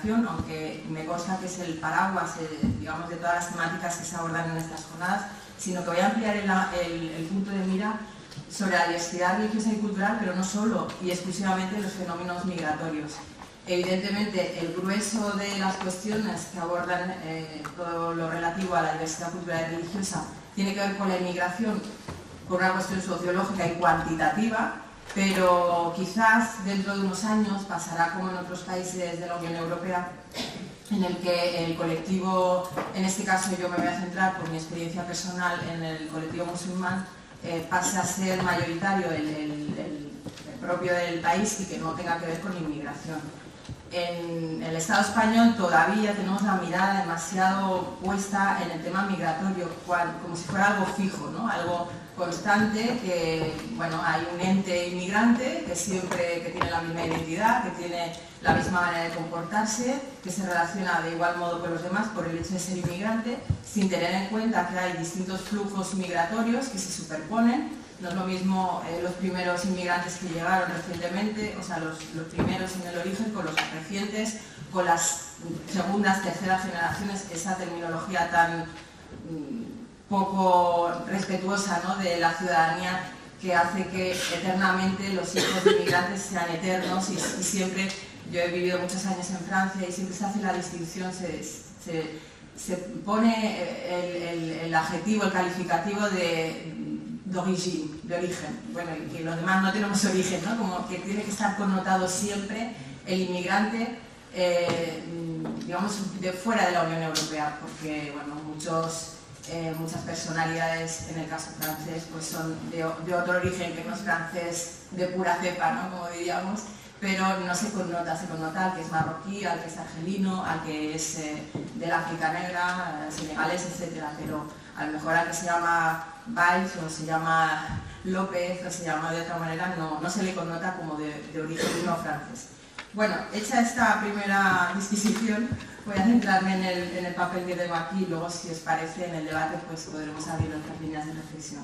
inmigración, aunque me consta que es el paraguas, digamos, de todas las temáticas que se abordan en estas jornadas, sino que voy a ampliar el punto de mira sobre la diversidad religiosa y cultural, pero no solo y exclusivamente los fenómenos migratorios. Evidentemente, el grueso de las cuestiones que abordan todo lo relativo a la diversidad cultural y religiosa tiene que ver con la inmigración, con una cuestión sociológica y cuantitativa, pero quizás dentro de unos años pasará como en otros países de la Unión Europea, en el que el colectivo, en este caso yo me voy a centrar por mi experiencia personal en el colectivo musulmán, pase a ser mayoritario el propio del país y que no tenga que ver con inmigración. En el Estado español todavía tenemos la mirada demasiado puesta en el tema migratorio, como si fuera algo fijo, ¿no? Algo constante, que bueno, hay un ente inmigrante que tiene la misma identidad, que tiene la misma manera de comportarse, que se relaciona de igual modo con los demás por el hecho de ser inmigrante, sin tener en cuenta que hay distintos flujos migratorios que se superponen. No es lo mismo los primeros inmigrantes que llegaron recientemente, o sea, los primeros en el origen, con los recientes, con las segundas, terceras generaciones, esa terminología tan poco respetuosa, ¿no?, de la ciudadanía, que hace que eternamente los hijos de inmigrantes sean eternos y siempre, yo he vivido muchos años en Francia y siempre se hace la distinción, se pone el adjetivo, el calificativo de origen, bueno, y que los demás no tenemos origen, ¿no? Como que tiene que estar connotado siempre el inmigrante, digamos, de fuera de la Unión Europea, porque, bueno, muchas personalidades, en el caso francés, pues son de otro origen que no es francés de pura cepa, ¿no?, como diríamos, pero no se connota al que es marroquí, al que es argelino, al que es del África negra, senegalés, etc. Pero a lo mejor al que se llama Valls o se llama López o se llama de otra manera, no se le connota como de origen no francés. Bueno, hecha esta primera disquisición, voy a centrarme en el papel que tengo aquí y luego, si os parece, en el debate pues podremos abrir otras líneas de reflexión.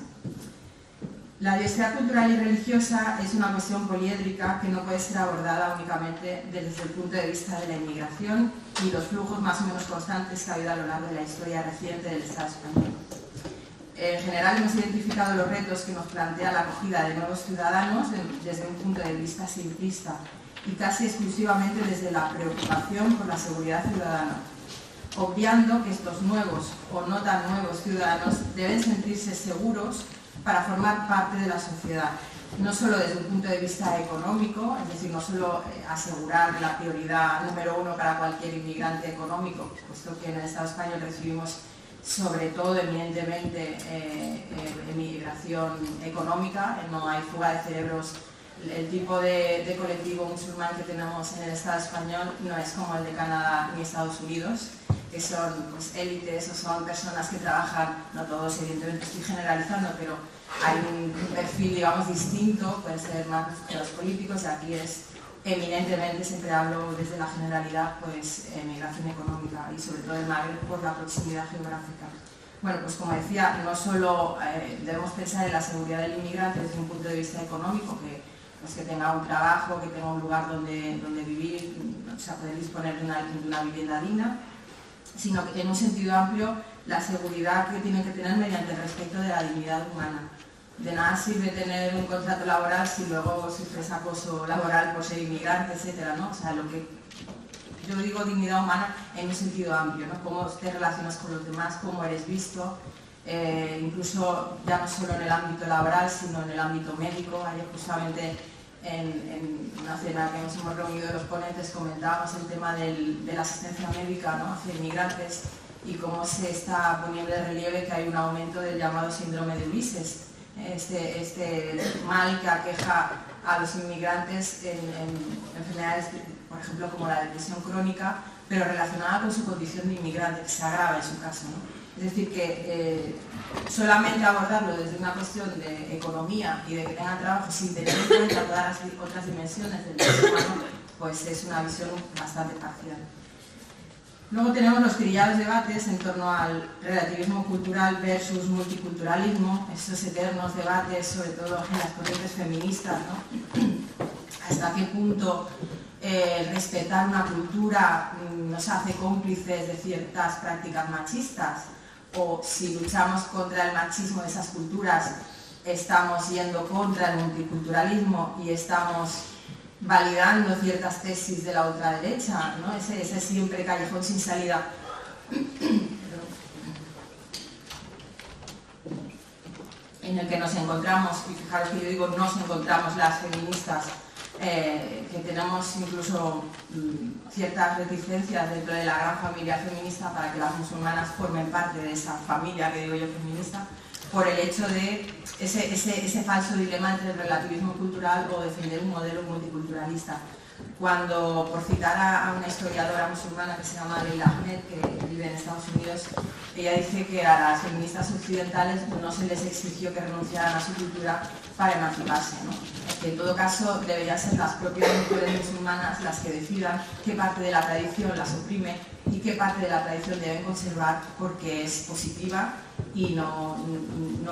La diversidad cultural y religiosa es una cuestión poliédrica que no puede ser abordada únicamente desde el punto de vista de la inmigración y los flujos más o menos constantes que ha habido a lo largo de la historia reciente del Estado español. En general hemos identificado los retos que nos plantea la acogida de nuevos ciudadanos desde un punto de vista simplista y casi exclusivamente desde la preocupación por la seguridad ciudadana, obviando que estos nuevos o no tan nuevos ciudadanos deben sentirse seguros para formar parte de la sociedad, no solo desde un punto de vista económico, es decir, no solo asegurar la prioridad número uno para cualquier inmigrante económico, puesto que en el Estado español recibimos sobre todo eminentemente emigración económica, no hay fuga de cerebros. El tipo de colectivo musulmán que tenemos en el Estado español no es como el de Canadá ni Estados Unidos, que son pues, élites o son personas que trabajan, no todos evidentemente estoy generalizando, pero hay un perfil, digamos, distinto, pueden ser más refugiados políticos, y aquí es eminentemente, siempre hablo desde la generalidad, pues migración económica y sobre todo el Magreb por la proximidad geográfica. Bueno, pues como decía, no solo debemos pensar en la seguridad del inmigrante desde un punto de vista económico, que tenga un trabajo, que tenga un lugar donde vivir, o sea, poder disponer de una vivienda digna, sino que en un sentido amplio la seguridad que tienen que tener mediante el respeto de la dignidad humana. De nada sirve tener un contrato laboral si luego sufres acoso laboral por ser inmigrante, etcétera, ¿no? O sea, lo que yo digo dignidad humana en un sentido amplio, ¿no? Cómo te relacionas con los demás, cómo eres visto, incluso ya no solo en el ámbito laboral, sino en el ámbito médico. Ayer justamente en una cena que nos hemos reunido los ponentes comentábamos el tema de la asistencia médica, ¿no?, hacia inmigrantes, y cómo se está poniendo de relieve que hay un aumento del llamado síndrome de Ulises, este mal que aqueja a los inmigrantes en enfermedades, por ejemplo, como la depresión crónica, pero relacionada con su condición de inmigrante, que se agrava en su caso, ¿no? Es decir, que solamente abordarlo desde una cuestión de economía y de que tengan trabajo sin tener en cuenta todas las otras dimensiones del ser humano, pues es una visión bastante parcial. Luego tenemos los trillados debates en torno al relativismo cultural versus multiculturalismo, estos eternos debates, sobre todo en las corrientes feministas, ¿no? Hasta qué punto respetar una cultura nos hace cómplices de ciertas prácticas machistas, o si luchamos contra el machismo de esas culturas estamos yendo contra el multiculturalismo y estamos validando ciertas tesis de la ultraderecha, ¿no? Ese siempre callejón sin salida en el que nos encontramos, y fijaros que yo digo nos encontramos las feministas, que tenemos incluso ciertas reticencias dentro de la gran familia feminista para que las musulmanas formen parte de esa familia que digo yo feminista, por el hecho de ese falso dilema entre el relativismo cultural o defender un modelo multiculturalista. Cuando, por citar a una historiadora musulmana que se llama Leila Ahmed, que vive en Estados Unidos, ella dice que a las feministas occidentales no se les exigió que renunciaran a su cultura para emanciparse, ¿no? Que en todo caso deberían ser las propias mujeres musulmanas las que decidan qué parte de la tradición las oprime y qué parte de la tradición deben conservar porque es positiva y no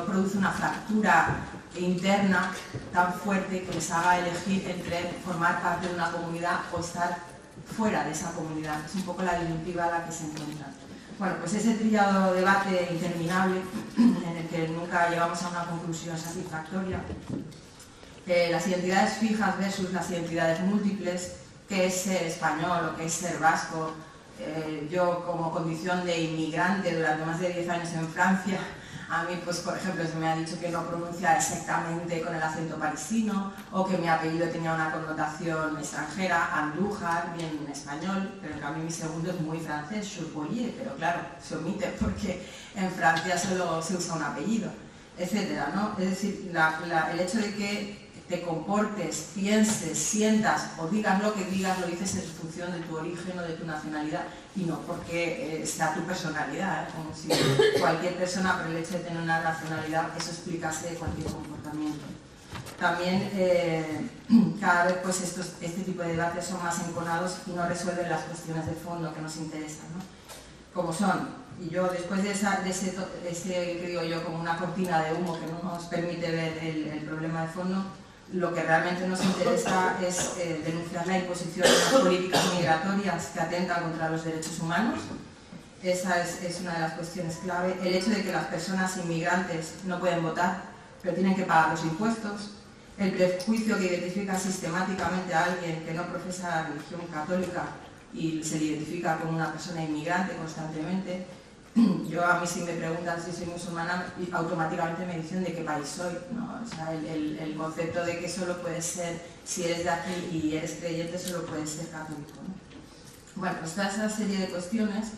produce una fractura interna tan fuerte que les haga elegir entre formar parte de una comunidad o estar fuera de esa comunidad. Es un poco la disyuntiva a la que se encuentran. Bueno, pues ese trillado debate interminable en el que nunca llegamos a una conclusión satisfactoria, las identidades fijas versus las identidades múltiples, qué es ser español o qué es ser vasco. Yo, como condición de inmigrante durante más de 10 años en Francia, a mí, pues, por ejemplo, se me ha dicho que no pronuncia exactamente con el acento parisino o que mi apellido tenía una connotación extranjera, Andújar, bien en español, pero en cambio mi segundo es muy francés, Chourpolier, pero claro, se omite porque en Francia solo se usa un apellido, etcétera, ¿no? Es decir, el hecho de que te comportes, pienses, sientas o digas lo que digas, lo dices en función de tu origen o de tu nacionalidad y no porque sea tu personalidad, como si cualquier persona, por el hecho de tener una nacionalidad, eso explicase cualquier comportamiento. También cada vez pues, este tipo de debates son más enconados y no resuelven las cuestiones de fondo que nos interesan, ¿no? Como son, y yo después de ese que digo yo como una cortina de humo que no nos permite ver el problema de fondo, lo que realmente nos interesa es denunciar la imposición de las políticas migratorias que atentan contra los derechos humanos. Esa es una de las cuestiones clave. El hecho de que las personas inmigrantes no pueden votar, pero tienen que pagar los impuestos. El prejuicio que identifica sistemáticamente a alguien que no profesa la religión católica y se le identifica como una persona inmigrante constantemente. Yo, a mí, si me preguntan si soy musulmana, automáticamente me dicen de qué país soy, ¿no? O sea, el concepto de que solo puedes ser, si eres de aquí y eres creyente, solo puedes ser católico, ¿no? Bueno, pues toda esa serie de cuestiones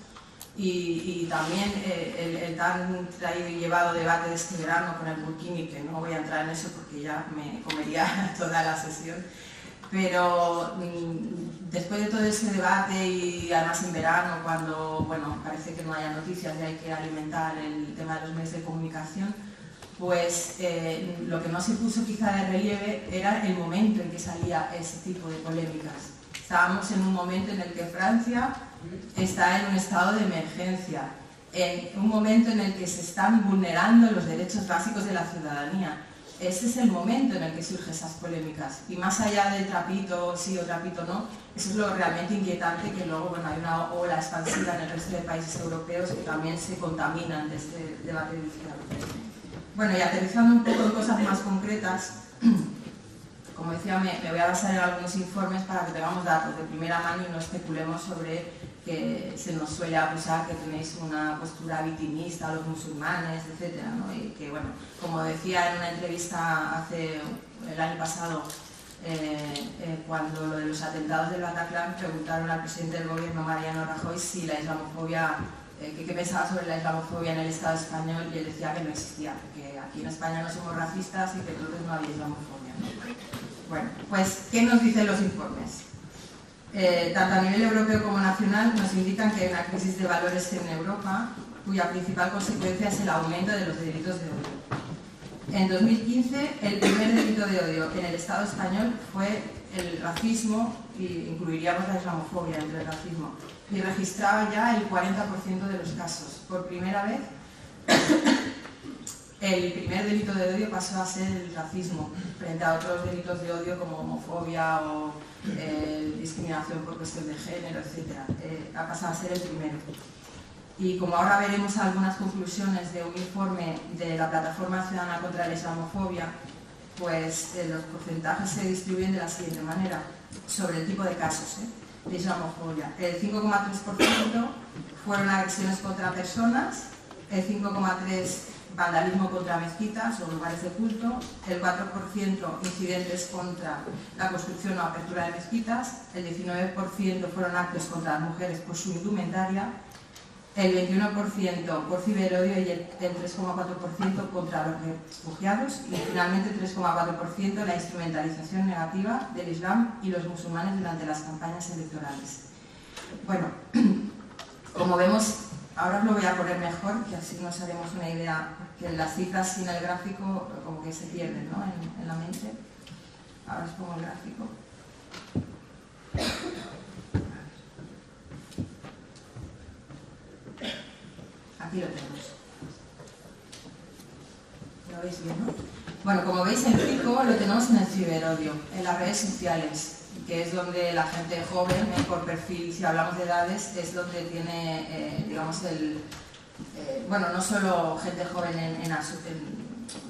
y también el tan traído y llevado debate de este verano con el burkini, que no voy a entrar en eso porque ya me comería toda la sesión. Pero después de todo ese debate y además en verano, cuando bueno, parece que no haya noticias y hay que alimentar el tema de los medios de comunicación, pues lo que no se puso quizá de relieve era el momento en que salía ese tipo de polémicas. Estábamos en un momento en el que Francia está en un estado de emergencia, en un momento en el que se están vulnerando los derechos básicos de la ciudadanía. Ese es el momento en el que surgen esas polémicas. Y más allá del trapito sí o trapito no, eso es lo realmente inquietante, que luego bueno, hay una ola expansiva en el resto de países europeos que también se contaminan de este debate inicial. Bueno, y aterrizando un poco en cosas más concretas, como decía, me voy a basar en algunos informes para que tengamos datos de primera mano y no especulemos sobre que se nos suele acusar que tenéis una postura victimista a los musulmanes, etcétera, ¿no? Y que, bueno, como decía en una entrevista el año pasado, cuando lo de los atentados del Bataclan, preguntaron al presidente del gobierno, Mariano Rajoy, si la islamofobia, qué pensaba sobre la islamofobia en el Estado español, y él decía que no existía, porque aquí en España no somos racistas y que entonces no había islamofobia, ¿no? Bueno, pues, ¿qué nos dicen los informes? Tanto a nivel europeo como nacional nos indican que hay una crisis de valores en Europa cuya principal consecuencia es el aumento de los delitos de odio. En 2015 el primer delito de odio en el Estado español fue el racismo, y incluiríamos la islamofobia dentro del racismo, y registraba ya el 40% de los casos. Por primera vez el primer delito de odio pasó a ser el racismo, frente a otros delitos de odio como homofobia o discriminación por cuestión de género, etc. Ha pasado a ser el primero. Y como ahora veremos algunas conclusiones de un informe de la Plataforma Ciudadana contra la Islamofobia, pues los porcentajes se distribuyen de la siguiente manera, sobre el tipo de casos de islamofobia. El 5,3% fueron agresiones contra personas, el 5,3% vandalismo contra mezquitas o lugares de culto, el 4% incidentes contra la construcción o apertura de mezquitas, el 19% fueron actos contra las mujeres por su indumentaria, el 21% por ciberodio y el 3,4% contra los refugiados y finalmente el 3,4% la instrumentalización negativa del Islam y los musulmanes durante las campañas electorales. Bueno, como vemos, ahora os lo voy a poner mejor, que así nos haremos una idea, porque las cifras sin el gráfico como que se pierden, ¿no?, en la mente. Ahora os pongo el gráfico. Aquí lo tenemos. ¿Lo veis bien, no? Bueno, como veis, el pico lo tenemos en el ciberodio, en las redes sociales, que es donde la gente joven, por perfil, si hablamos de edades, es donde tiene, digamos, bueno, no solo gente joven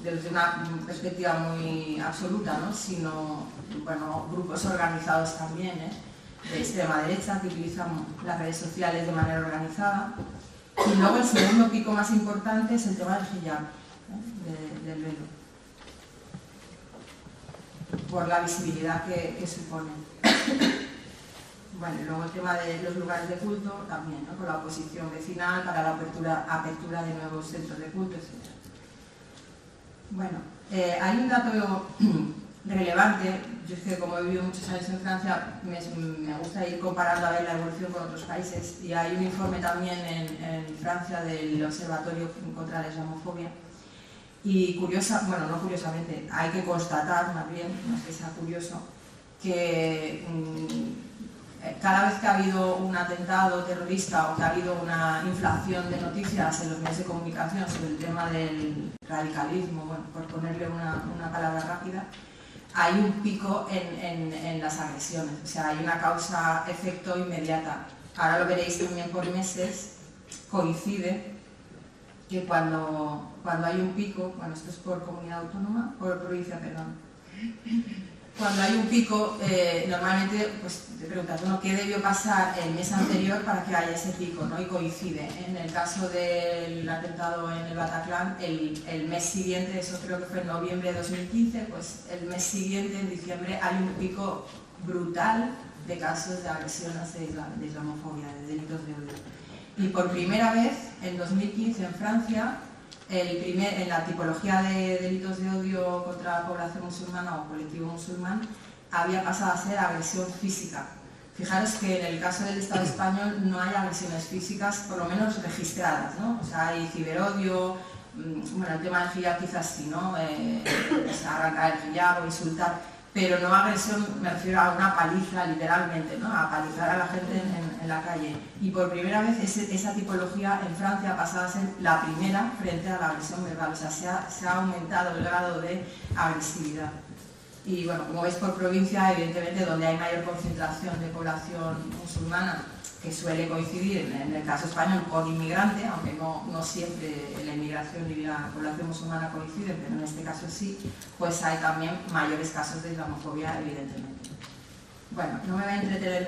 desde una perspectiva muy absoluta, ¿no?, sino, bueno, grupos organizados también, de extrema derecha, que utilizan las redes sociales de manera organizada. Y luego el segundo pico más importante es el tema del hijab, del velo, por la visibilidad que supone. Bueno, y luego el tema de los lugares de culto también, ¿no?, con la oposición vecinal para la apertura de nuevos centros de culto, etc. Bueno, hay un dato relevante. Yo es que, como he vivido muchos años en Francia, me gusta ir comparando a ver la evolución con otros países, y hay un informe también en Francia del Observatorio contra la Islamofobia. Y bueno, no curiosamente, hay que constatar, más bien, no es que sea curioso, que cada vez que ha habido un atentado terrorista o que ha habido una inflación de noticias en los medios de comunicación sobre el tema del radicalismo, bueno, por ponerle una palabra rápida, hay un pico en las agresiones, o sea, hay una causa-efecto inmediata. Ahora lo veréis también por meses, coincide que cuando hay un pico, bueno, esto es por comunidad autónoma, por provincia, perdón, cuando hay un pico, normalmente pues, te preguntas, bueno, ¿qué debió pasar el mes anterior para que haya ese pico, ¿no? Y coincide. En el caso del atentado en el Bataclan, el mes siguiente, eso creo que fue en noviembre de 2015, pues el mes siguiente, en diciembre, hay un pico brutal de casos de agresiones de islamofobia, de delitos de odio. Y por primera vez, en 2015 en Francia, en la tipología de delitos de odio contra la población musulmana o colectivo musulmán, había pasado a ser agresión física. Fijaros que en el caso del Estado español no hay agresiones físicas, por lo menos registradas, ¿no? O sea, hay ciberodio, bueno, el tema del hijab quizás sí, ¿no? Arrancar el hijab o insultar, pero no agresión, me refiero a una paliza, literalmente, ¿no? A palizar a la gente en la calle. Y por primera vez esa tipología en Francia ha pasado a ser la primera frente a la agresión verbal, o sea, se ha aumentado el grado de agresividad. Y bueno, como veis por provincia, evidentemente donde hay mayor concentración de población musulmana, que suele coincidir en el caso español con inmigrante, aunque no siempre la inmigración y la población musulmana coinciden, pero en este caso sí, pues hay también mayores casos de islamofobia, evidentemente. Bueno, no me voy a entretener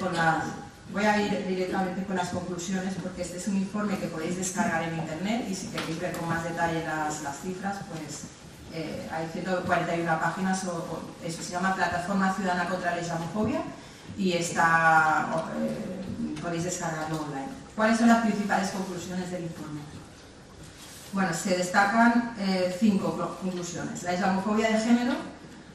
voy a ir directamente con las conclusiones, porque este es un informe que podéis descargar en internet, y si queréis ver con más detalle las cifras, pues hay 141 páginas, eso se llama Plataforma Ciudadana contra la Islamofobia, y podéis descargarlo online. ¿Cuáles son las principales conclusiones del informe? Bueno, se destacan 5 conclusiones. La islamofobia de género: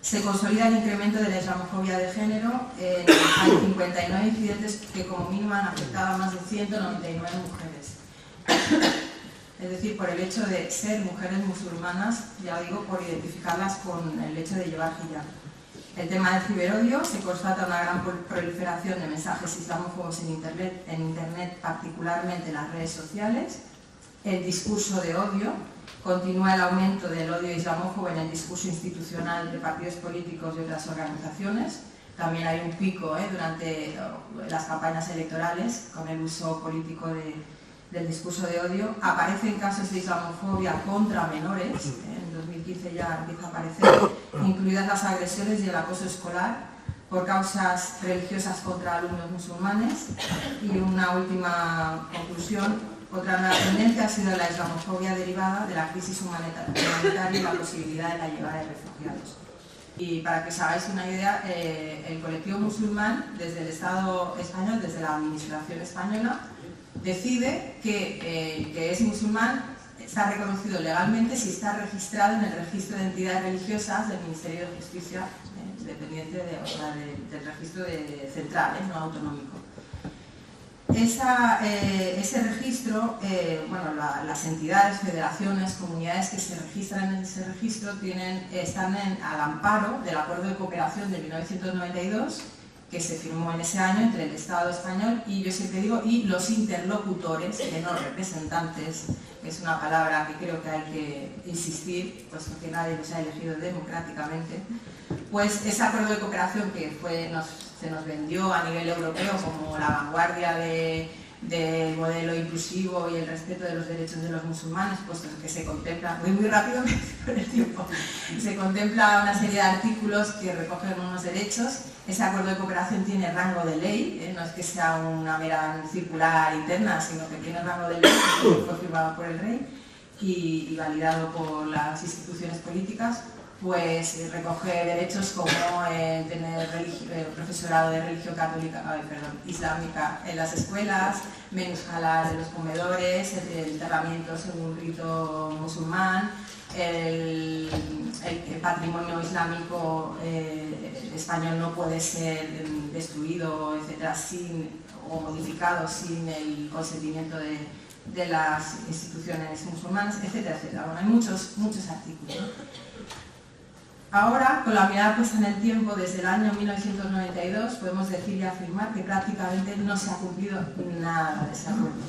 se consolida el incremento de la islamofobia de género. Hay 59 incidentes que como mínimo han afectado a más de 199 mujeres. Es decir, por el hecho de ser mujeres musulmanas, ya digo, por identificarlas con el hecho de llevar hijab. El tema del ciberodio: se constata una gran proliferación de mensajes islamófobos en internet, particularmente en las redes sociales. el discurso de odio, continúa el aumento del odio islamófobo en el discurso institucional de partidos políticos y otras organizaciones. También hay un pico durante las campañas electorales con el uso político del discurso de odio. Aparecen casos de islamofobia contra menores, en 2015 ya empieza a aparecer, incluidas las agresiones y el acoso escolar por causas religiosas contra alumnos musulmanes. Y una última conclusión: otra nueva tendencia ha sido la islamofobia derivada de la crisis humanitaria y la posibilidad de la llegada de refugiados. Y para que os hagáis una idea, el colectivo musulmán, desde el Estado español, desde la administración española, decide que es musulmán, está reconocido legalmente si está registrado en el registro de entidades religiosas del Ministerio de Justicia, dependiente del registro central, no autonómico. Ese registro, bueno, las entidades, federaciones, comunidades que se registran en ese registro están al amparo del Acuerdo de Cooperación de 1992, que se firmó en ese año entre el Estado español y, yo siempre digo, y los interlocutores, que no representantes, que es una palabra que creo que hay que insistir, puesto que nadie los ha elegido democráticamente. Pues ese acuerdo de cooperación que se nos vendió a nivel europeo como la vanguardia del modelo inclusivo y el respeto de los derechos de los musulmanes, puesto que se contempla, voy muy rápido por el tiempo, se contempla una serie de artículos que recogen unos derechos. Ese acuerdo de cooperación tiene rango de ley, no es que sea una mera circular interna, sino que tiene rango de ley, que fue firmado por el rey y validado por las instituciones políticas. Pues recoge derechos como tener profesorado de religión islámica en las escuelas, menús halal en los comedores, el enterramiento según rito musulmán, el patrimonio islámico español no puede ser destruido, etcétera, o modificado sin el consentimiento de las instituciones musulmanas, etcétera, etcétera. Bueno, hay muchos artículos, ¿no? Ahora, con la mirada puesta en el tiempo, desde el año 1992, podemos decir y afirmar que prácticamente no se ha cumplido nada de ese acuerdo.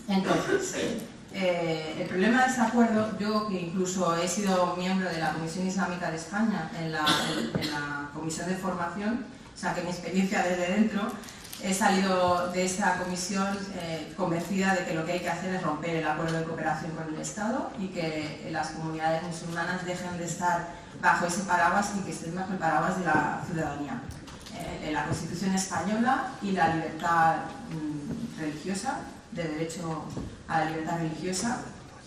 Entonces, el problema de ese acuerdo, yo que incluso he sido miembro de la Comisión Islámica de España en la Comisión de Formación, o sea que mi experiencia desde dentro, he salido de esa comisión convencida de que lo que hay que hacer es romper el acuerdo de cooperación con el Estado y que las comunidades musulmanas dejen de estar bajo ese paraguas y que estén bajo el paraguas de la ciudadanía. La Constitución española y la libertad religiosa, de derecho a la libertad religiosa,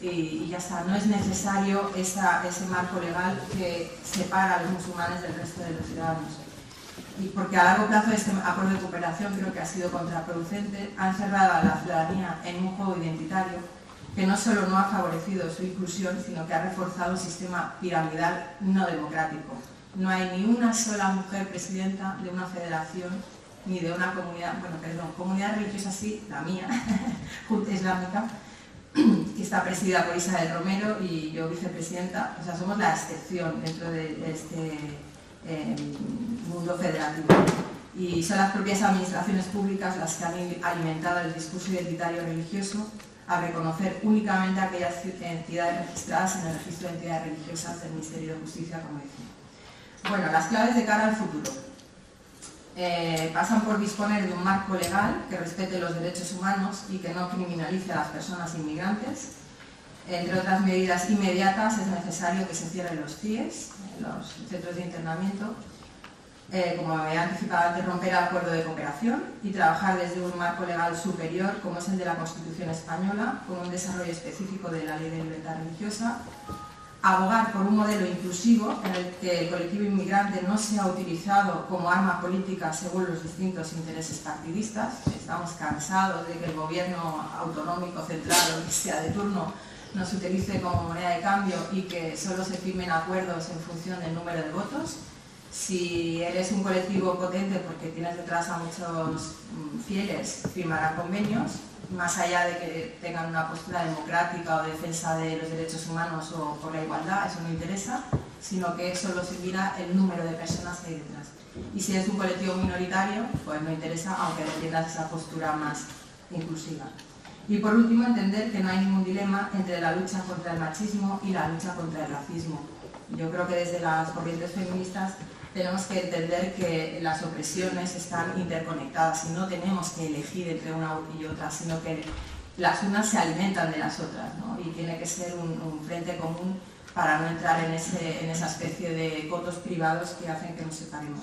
y ya está. No es necesario ese marco legal que separa a los musulmanes del resto de los ciudadanos. Y porque a largo plazo este acuerdo de cooperación creo que ha sido contraproducente, ha encerrado a la ciudadanía en un juego identitario que no solo no ha favorecido su inclusión, sino que ha reforzado un sistema piramidal no democrático. No hay ni una sola mujer presidenta de una federación ni de una comunidad religiosa sí, la mía, Junta Islámica, que está presidida por Isabel Romero y yo vicepresidenta. O sea, somos la excepción dentro de este mundo federativo, y son las propias administraciones públicas las que han alimentado el discurso identitario religioso a reconocer únicamente aquellas entidades registradas en el registro de entidades religiosas del Ministerio de Justicia, como decía. Bueno, las claves de cara al futuro pasan por disponer de un marco legal que respete los derechos humanos y que no criminalice a las personas inmigrantes. Entre otras medidas inmediatas es necesario que se cierren los CIES, los centros de internamiento, como he anticipado antes, romper el acuerdo de cooperación y trabajar desde un marco legal superior como es el de la Constitución española, con un desarrollo específico de la Ley de Libertad Religiosa, abogar por un modelo inclusivo en el que el colectivo inmigrante no sea utilizado como arma política según los distintos intereses partidistas. Estamos cansados de que el gobierno autonómico, central o que sea de turno nos utilice como moneda de cambio y que solo se firmen acuerdos en función del número de votos. Si eres un colectivo potente porque tienes detrás a muchos fieles, firmarán convenios, más allá de que tengan una postura democrática o defensa de los derechos humanos o por la igualdad, eso no interesa, sino que solo servirá el número de personas que hay detrás. Y si eres un colectivo minoritario, pues no interesa, aunque defiendas esa postura más inclusiva. Y por último, entender que no hay ningún dilema entre la lucha contra el machismo y la lucha contra el racismo. Yo creo que desde las corrientes feministas tenemos que entender que las opresiones están interconectadas y no tenemos que elegir entre una y otra, sino que las unas se alimentan de las otras, ¿no? Y tiene que ser un frente común para no entrar en esa especie de cotos privados que hacen que nos separemos.